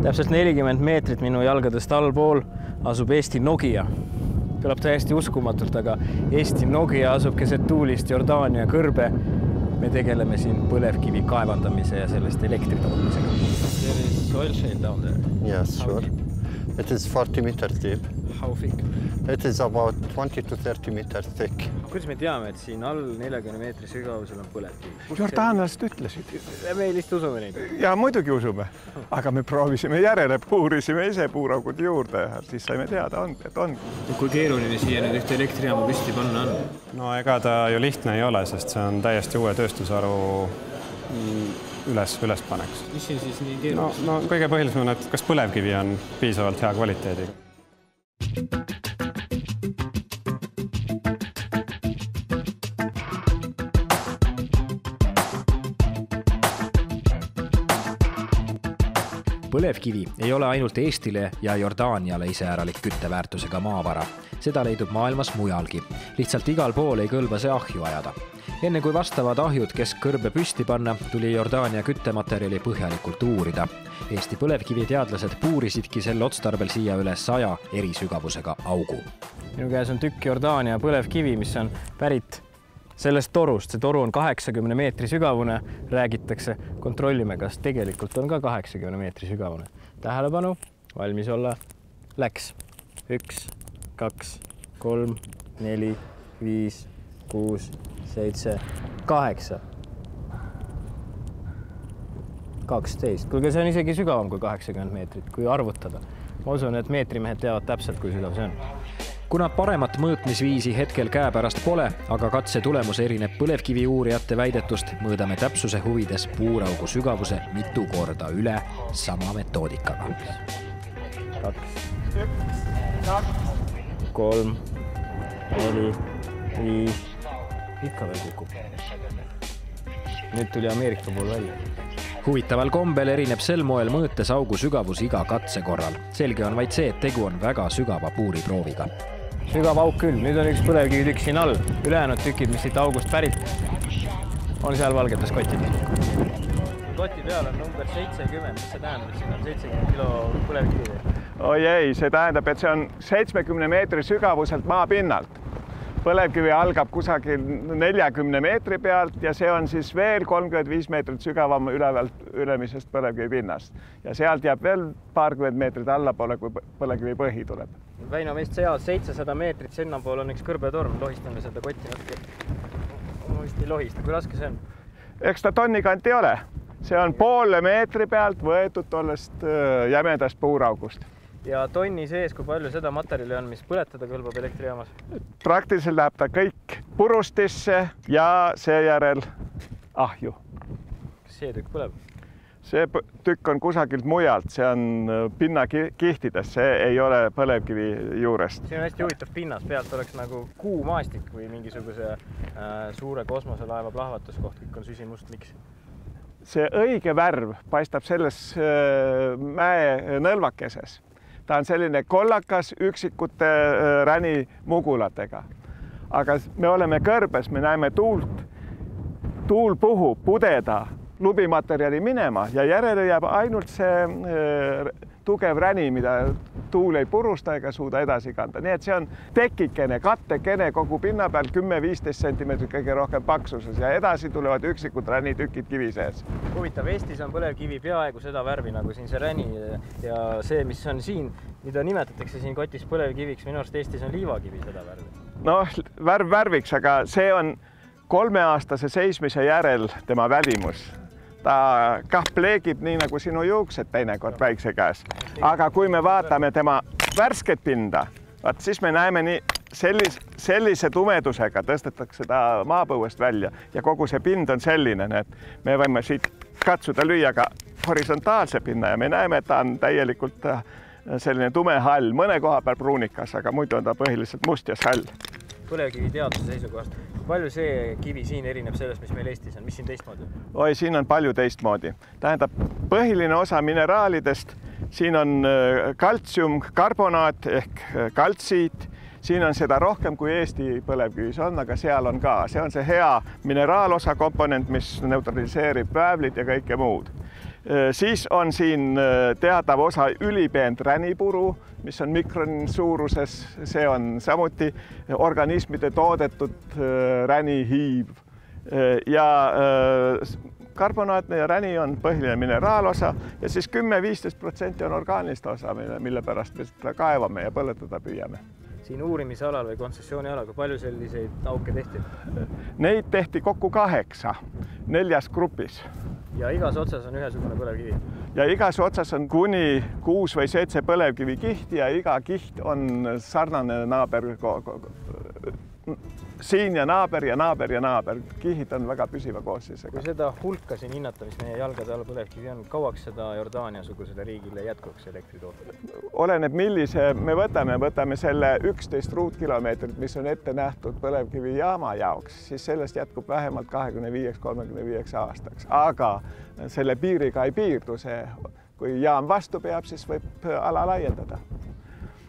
Täpselt 40 meetrit minu jalgadest allpool asub Eesti Nokia. Kõlab täiesti uskumatult, aga Eesti Nokia asub keset tuulist Jordaania kõrbe. Me tegeleme siin põlevkivi kaevandamise ja sellest elektri tootmisega. There is oil shale down there. Yes, sure. It is 40 meters deep. How thick? It is about 20 to 30 meters thick. Kuidas me teame, et siin all 40 meetri sügavusel on põlevkivi? Jordaanlased ütlesid. Me lihtsalt usume neid. Ja muidugi usume, aga me proovisime järele, puurisime ise puuraugud juurde ja siis saime teada, et on. Kui keeruline siia nüüd ühte elektrijaama püsti panna on? No ega ta ju lihtne ei ole, sest see on täiesti uue tööstusharu ülespaneks. Mis siin siis nii keeruline? No kõige põhilisem on, et kas põlevkivi on piisavalt hea kvaliteediga. Põlevkivi ei ole ainult Eestile ja Jordaaniale iseäralik kütteväärtusega maavara. Seda leidub maailmas mujalgi. Lihtsalt igal pool ei kõlba see ahju ajada. Enne kui vastavad ahjud keskkõrbe püsti panna, tuli Jordaania küttematerjali põhjalikult uurida. Eesti põlevkivi teadlased puurisidki sel otstarbel siia üle 100 eri sügavusega augu. Minu käes on tükk Jordaania põlevkivi, mis on pärit sellest torust. See toru on 80 meetri sügavune, räägitakse. Kontrollime, kas tegelikult on ka 80 meetri sügavune. Tähelepanu, valmis olla. Läks. 1, 2, 3, 4, 5, 6, 7, 8. 12. Kuulge, see on isegi sügavam kui 80 meetrit, kui arvutada. Ma usun, et meetrimehed teavad täpselt, kui sügav see on. Kuna paremat mõõtmisviisi hetkel käepärast pole, aga katse tulemus erineb põlevkivi uurijate väidetust, mõõdame täpsuse huvides puuraugu sügavuse mitu korda üle sama metoodikaga. 2, 3, 4, 5. Ikka veel kukub. Nüüd tuli Ameerika pool välja. Huvitaval kombel erineb sel moel mõõtes augu sügavus iga katse korral. Selge on vaid see, et tegu on väga sügava puuriprooviga. Sügav auk küll. Nüüd on üks põlevkivi tükk siin all. Ülejäänud tükid, mis siit august pärit, on seal valgetes kotides. Koti peal on number 70. Mis see tähendab, et siin on 70 kilo põlevkivi? Oi ei, see tähendab, et see on 70 meetri sügavuselt maapinnalt. Põlevkivi algab kusagil 40 meetri pealt ja see on siis veel 35 meetrit sügavam ülemisest põlevkivi pinnast. Ja sealt jääb veel paarkümmend meetrit allapoole, kui põlevkivi põhi tuleb. Väino, meist seal 700 meetrit sinnapool on üks kõrbetorm. Lohistame seda kotti natuke. Ma vist ei lohista. Kui raske see on? Eks ta tonni kanti ei ole. See on poole meetri pealt võetud tollest jämedast puuraugust. Ja tonni sees, kui palju seda materjali on, mis põletada kõlbab elektrijaamas? Praktiliselt läheb ta kõik purustisse ja seejärel ahju. Kas see tükk põleb? See tükk on kusagilt mujalt, see on pinnakihtides, see ei ole põlevkivi juurest. See on hästi huvitav pinnas, pealt oleks nagu kuumaastik või mingisuguse suure kosmoselaeva plahvatuskoht, kõik on süsimust. Miks? See õige värv paistab selles mäe nõlvakeses. Ta on selline kollakas üksikute ränimugulatega. Aga me oleme kõrbes, me näeme tuult. Tuul puhub, pudeda lubimaterjali minema ja järele jääb ainult see tugev räni, mida tuul ei purusta ega suuda edasi kanda. Nii et see on tekikene, kattekene kogu pinna peal 10-15 sentimeetrit kõige rohkem paksuses ja edasi tulevad üksikud ränitükid kivi sees. Huvitav, Eestis on põlevkivi peaaegu seda värvi nagu siin see räni ja see, mis on siin, mida nimetatakse siin kotis põlevkiviks, minu arust Eestis on liivakivi seda värvi. Noh, värv värviks, aga see on 3-aastase seismise järel tema välimus. Ta kah pleegib nii nagu sinu juuksed teinekord päikse käes. Aga kui me vaatame tema värsket pinda, siis me näeme nii sellise tumedusega tõstetakse ta maapõuest välja ja kogu see pind on selline, et me võime siit katsuda lüüa ka horisontaalse pinna ja me näeme, et ta on täielikult selline tume hall, mõne koha peal pruunikas, aga muidu on ta põhiliselt must ja sall. Põlevkivi teaduse seisukohast. Palju see kivi siin erineb sellest, mis meil Eestis on? Mis siin teistmoodi? Oi, siin on palju teistmoodi. Tähendab, põhiline osa mineraalidest, siin on kaltsiumkarbonaat ehk kaltsiit. Siin on seda rohkem kui Eesti põlevkivis on, aga seal on ka. See on see hea mineraalosa komponent, mis neutraliseerib väävlid ja kõike muud. Siis on siin teatav osa ülipeent ränipuru, mis on mikron suuruses. See on samuti organismide toodetud ränihiiv. Ja karbonaatne ja räni on põhiline mineraalosa ja siis 10–15% on orgaanilist osa, mille pärast me seda kaevame ja põletada püüame. Siin uurimisalal või kontsessioonialal, kui palju selliseid auke tehti? Neid tehti kokku 8, 4 grupis. Ja igas otsas on ühesugune põlevkivi? Ja igas otsas on kuni 6 või 7 põlevkivi kihti ja iga kiht on sarnane naaber. Siin ja naaber ja naaber ja naaber. Kihid on väga püsiva koostisega. Kui seda hulka siin hinnata, mis meie jalgade all põlevkivi on, kauaks seda Jordaania-sugusele riigile jätkuks elektritooted? Oleneb, millise me võtame selle 11 ruutkilomeetrit, mis on ette nähtud põlevkivijaama jaoks, siis sellest jätkub vähemalt 25–35 aastaks. Aga selle piiriga ei piirdu see. Kui jaam vastu peab, siis võib ala laiendada.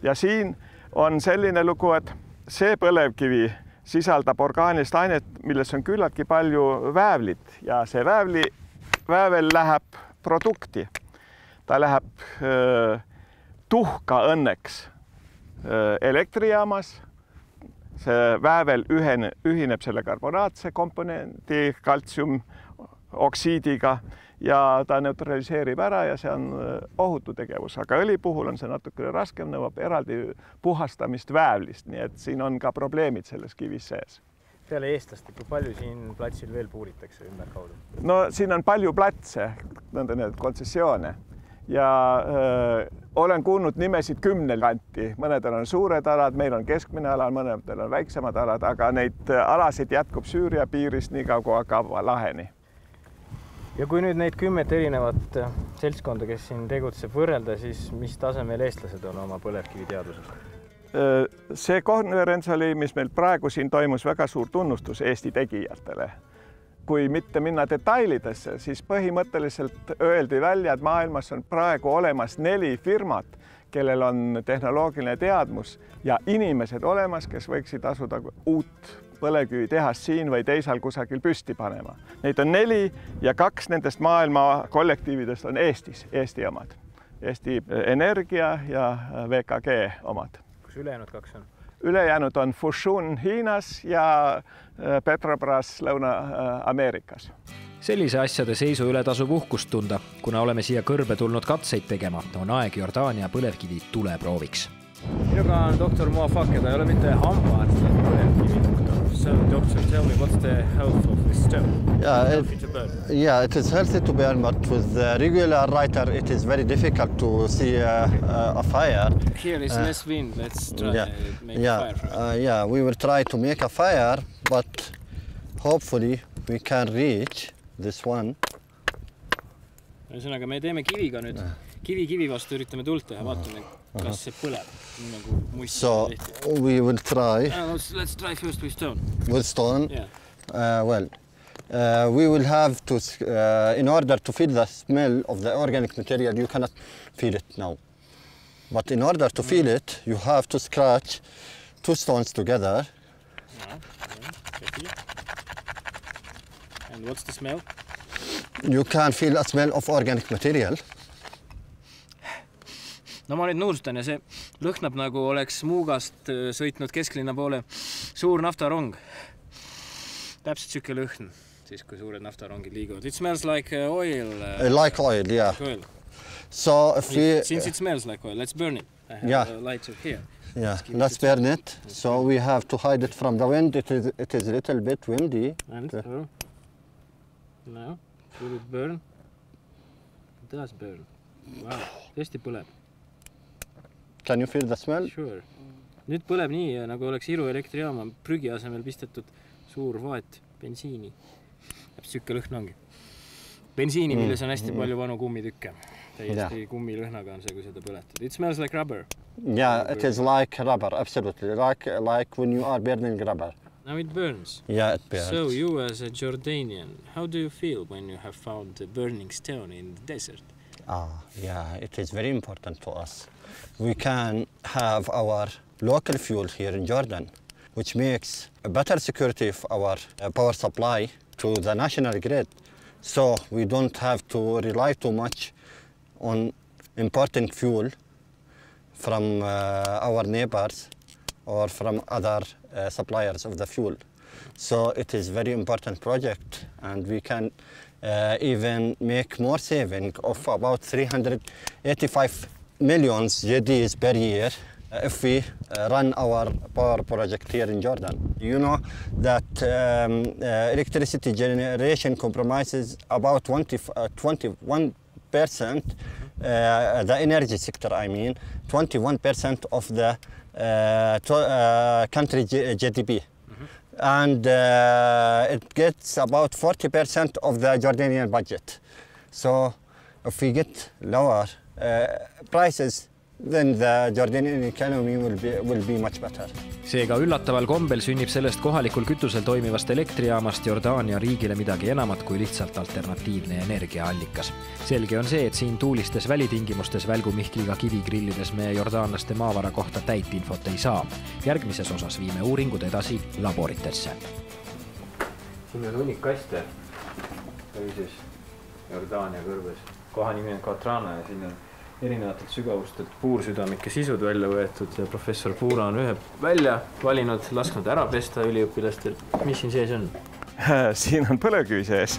Ja siin on selline lugu, et see põlevkivi sisaldab orgaanilist ainet, milles on küllaltki palju väävlit ja see väävel läheb produkti. Ta läheb tuhka õnneks elektrijaamas. See väävel ühineb selle karbonaatse komponendi kaltsiumoksiidiga ja ta neutraliseerib ära ja see on ohutu tegevus. Aga õli puhul on see natukene raskem, nõuab eraldi puhastamist väävlist, nii et siin on ka probleemid selles kivis sees. Peale eestlaste, kui palju siin platsil veel puuritakse ümber kaudu? No siin on palju platse, nõnda kontsessioone ja olen kuulnud nimesid 10 kanti. Mõnedel on suured alad, meil on keskmine ala, mõnedel on väiksemad alad, aga neid alasid jätkub Süüria piirist nii kaua Kaava laheni. Ja kui nüüd neid 10 erinevat seltskonda, kes siin tegutseb võrrelda, siis mis tasemel eestlased on oma põlevkivi teadusest? See konverents oli, mis meil praegu siin toimus, väga suur tunnustus Eesti tegijatele. Kui mitte minna detailidesse, siis põhimõtteliselt öeldi välja, et maailmas on praegu olemas 4 firmat, kellel on tehnoloogiline teadmus ja inimesed olemas, kes võiksid asuda uut põlevkivi tehas siin või teisal kusagil püsti panema. Neid on 4 ja 2 nendest maailma kollektiividest on Eestis, Eesti omad. Eesti Energia ja VKG omad. Kus ülejäänud 2 on? Ülejäänud on Fushun Hiinas ja Petrobras Lõuna-Ameerikas. Sellise asjade seisu üle tasub uhkust tunda, kuna oleme siia kõrbe tulnud katseid tegema, on aeg Jordaania põlevkivi tuleprooviks. Minuga on doktor Muafak ja ta ei ole mitte hambaarst, vaid põlevkivi doktor. So, doctor, tell me, what's the health of this stone? Yeah, it is healthy to burn, but with the regular lighter, it is very difficult to see a fire. Here is less wind. Let's try to make a fire. Yeah, we will try to make a fire, but hopefully we can reach this one. Ühesõnaga, me teeme kiviga nüüd. Kivi vastu üritame tuld teha, vaatame, kas see põleb. So we will try. Let's try first with stone. With stone? Yeah. We will have to, in order to feel the smell of the organic material, you cannot feel it now. But in order to feel it, you have to scratch 2 stones together. And what's the smell? You can feel a smell of organic material. No ma nüüd nuustan ja see lõhnab nagu oleks Muugast sõitnud kesklinna poole suur naftarong. Täpselt siuke lõhn, siis kui suured naftarongid liiguvad. It smells like oil. Like oil, yeah. Oil. So if we... Since it smells like oil, let's burn it. I have a lighter here. Yeah, let's burn it. So we have to hide it from the wind. It is a little bit windy. And now, will it burn? It does burn. Wow, tõesti põleb. Can you feel the smell? Sure. Nüüd põleb nii, nagu oleks Iru elektrijaama prügi asemel pistetud suur vaat bensiini. Siuke lõhn ongi. Bensiini, milles on hästi palju vanu kummitükke. Täiesti kummilõhnaga on see, kui seda põletad. It smells like rubber. Yeah, it is like rubber, absolutely. Like when you are burning rubber. Now it burns. Yeah, it burns. So you as a Jordanian, how do you feel when you have found a burning stone in the desert? Yeah, it is very important to us. We can have our local fuel here in Jordan, which makes a better security of our power supply to the national grid. so we don't have to rely too much on importing fuel from our neighbors or from other suppliers of the fuel. So it is a very important project, and we can even make more saving of about 385 million JDs per year if we run our power project here in Jordan. You know that electricity generation compromises about 21%, the energy sector, I mean, 21% of the country GDP. And it gets about 40% of the Jordanian budget. So if we get lower prices, then the Jordanian economy will be much better. Seega üllataval kombel sünnib sellest kohalikul kütusel toimivast elektrijaamast Jordaania riigile midagi enamat kui lihtsalt alternatiivne energiaallikas. Selge on see, et siin tuulistes välitingimustes välgumihkliga kivigrillides me jordaanlaste maavara kohta täit infot ei saa. Järgmises osas viime uuringud edasi laboritesse. Siin on hunnik kaste õises Jordaania kõrbes. Koha nimi on Katrana ja siin on erinevatelt sügavustelt puursüdamike sisud välja võetud ja professor Puura on ühe välja valinud, lasknud ära pesta üliõpilastel. Mis siin sees on? Siin on põlevkivi sees.